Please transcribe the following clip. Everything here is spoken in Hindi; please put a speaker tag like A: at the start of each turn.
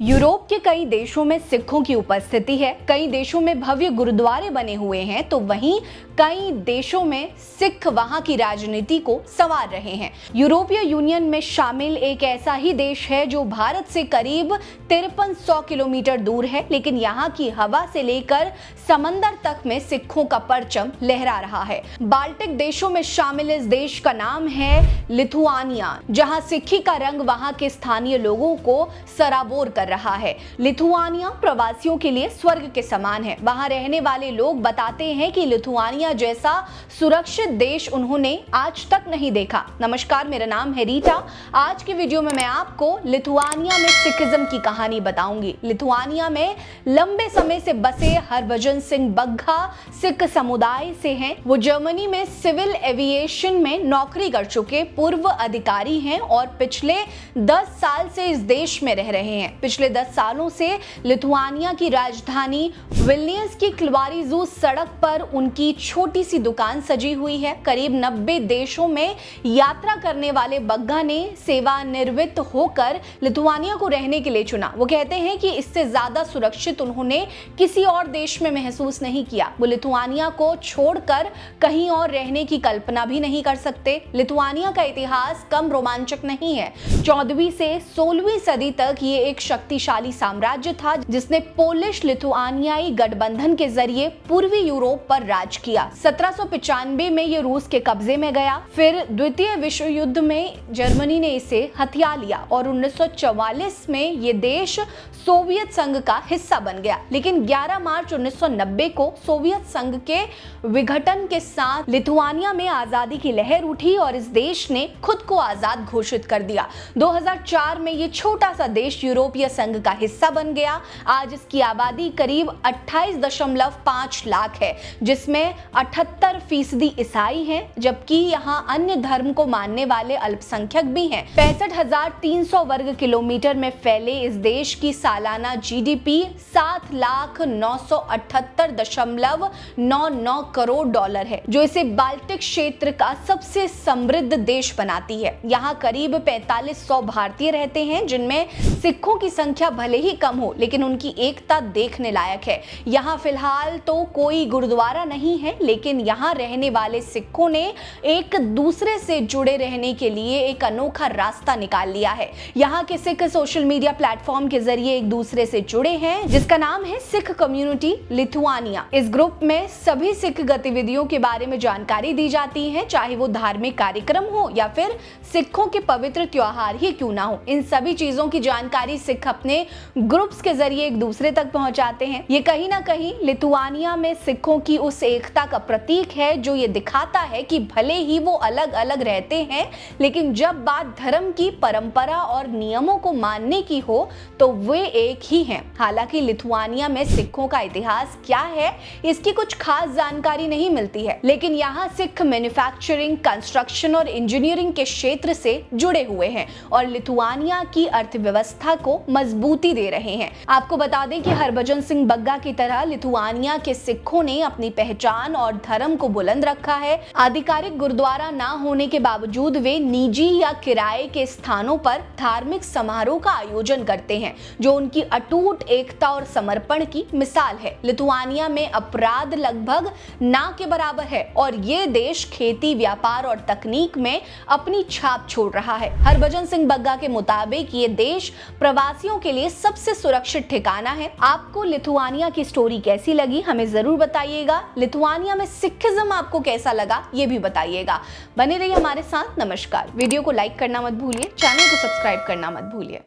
A: यूरोप के कई देशों में सिखों की उपस्थिति है। कई देशों में भव्य गुरुद्वारे बने हुए हैं, तो वहीं कई देशों में सिख वहां की राजनीति को संवार रहे हैं। यूरोपीय यूनियन में शामिल एक ऐसा ही देश है जो भारत से करीब 5300 किलोमीटर दूर है, लेकिन यहाँ की हवा से लेकर समंदर तक में सिखों का परचम लहरा रहा है। बाल्टिक देशों में शामिल इस देश का नाम है लिथुआनिया, जहाँ सिक्खी का रंग वहां के स्थानीय लोगों को सराबोर कर रहा है। लिथुआनिया प्रवासियों के लिए स्वर्ग के समान है। वहां रहने वाले लोग बताते हैं कि लिथुआनिया जैसा सुरक्षित देश उन्होंने आज तक नहीं देखा। नमस्कार, मेरा नाम है रीटा। आज की वीडियो में मैं आपको लिथुआनिया में सिखिज्म की कहानी बताऊंगी। लिथुआनिया में लंबे समय से बसे हरभजन सिंह बग्गा सिख समुदाय से हैं। वो जर्मनी में सिविल एविएशन में नौकरी कर चुके पूर्व अधिकारी हैं और पिछले 10 साल से इस देश में रह रहे हैं। पिछले 10 सालों से लिथुआनिया की राजधानी विल्नियस की क्लवारीजू सड़क पर उनकी छोटी सी दुकान सजी हुई है। करीब 90 देशों में यात्रा करने वाले बग्गा ने सेवानिवृत्त होकर लिथुआनिया को रहने के लिए चुना। वो कहते हैं कि इससे ज्यादा सुरक्षित उन्होंने किसी और देश में महसूस नहीं किया। वो लिथुआनिया को छोड़कर कहीं और रहने की कल्पना भी नहीं कर सकते। लिथुआनिया का इतिहास कम रोमांचक नहीं है। 14वीं से 16वीं सदी तक ये एक शक्तिशाली साम्राज्य था जिसने पोलिश लिथुआनियाई गठबंधन के जरिए पूर्वी यूरोप पर राज किया। 1795 में ये रूस के कब्जे में गया। फिर द्वितीय विश्व युद्ध में जर्मनी ने इसे हथिया लिया और 1944 में ये देश सोवियत संघ का हिस्सा बन गया। लेकिन 11 मार्च 1990 को सोवियत संघ के विघटन के साथ लिथुआनिया में आजादी की लहर उठी और इस देश ने खुद को आजाद घोषित कर दिया। 2004 में ये छोटा सा देश यूरोपीय संघ का हिस्सा बन गया। आज इसकी आबादी करीब 28.5 लाख है, जिसमें 78% ईसाई हैं, जबकि यहाँ अन्य धर्म को मानने वाले अल्पसंख्यक भी हैं। 65,300 वर्ग किलोमीटर में फैले इस देश की सालाना जीडीपी 7,978.99 करोड़ डॉलर है, जो इसे बाल्टिक क्षेत्र का सबसे समृद्ध देश बनाती है। यहाँ करीब 4500 भारतीय रहते हैं, जिनमें सिखों की संख्या भले ही कम हो, लेकिन उनकी एकता देखने लायक है। यहाँ फिलहाल तो कोई गुरुद्वारा नहीं है, लेकिन यहाँ रहने वाले सिखों ने एक दूसरे से जुड़े रहने के लिए एक अनोखा रास्ता निकाल लिया है। यहाँ के सिख सोशल मीडिया प्लेटफॉर्म के जरिए एक दूसरे से जुड़े हैं, जिसका नाम है सिख कम्युनिटी लिथुआनिया। इस ग्रुप में सभी सिख गतिविधियों के बारे में जानकारी दी जाती है, चाहे वो धार्मिक कार्यक्रम हो या फिर सिखों के पवित्र त्योहार ही क्यों ना हो। इन सभी चीजों की जानकारी सिख अपने ग्रुप्स के जरिए एक दूसरे तक पहुंचाते हैं। ये कहीं ना कहीं लिथुआनिया में सिखों की उस एकता का प्रतीक है जो ये दिखाता है कि भले ही वो अलग अलग रहते हैं, लेकिन जब बात धर्म की, परंपरा और नियमों को मानने की हो तो वे एक ही हैं। हालांकि लिथुआनिया में सिखों का इतिहास क्या है, इसकी कुछ खास जानकारी नहीं मिलती है, लेकिन यहाँ सिख मैन्युफैक्चरिंग, कंस्ट्रक्शन और इंजीनियरिंग के क्षेत्र से जुड़े हुए हैं और लिथुआनिया की अर्थव्यवस्था को मजबूती दे रहे हैं। आपको बता दें कि हरभजन सिंह बग्गा की तरह लिथुआनिया के सिखों ने अपनी पहचान और धर्म को बुलंद रखा है। आधिकारिक गुरुद्वारा ना होने के बावजूद वे निजी या किराए के स्थानों पर धार्मिक समारोह का आयोजन करते हैं, जो उनकी अटूट एकता और समर्पण की मिसाल है। लिथुआनिया में अपराध लगभग ना के बराबर है और ये देश खेती, व्यापार और तकनीक में अपनी छाप छोड़ रहा है। हरभजन सिंह बग्गा के मुताबिक ये देश प्रवासियों के लिए सबसे सुरक्षित ठिकाना है। आपको लिथुआनिया की स्टोरी कैसी लगी, हमें जरूर बताइएगा। लिथुआनिया में सिखिज्म आपको कैसा लगा, ये भी बताइएगा। बने रहिए हमारे साथ। नमस्कार। वीडियो को लाइक करना मत भूलिए, चैनल को सब्सक्राइब करना मत भूलिए।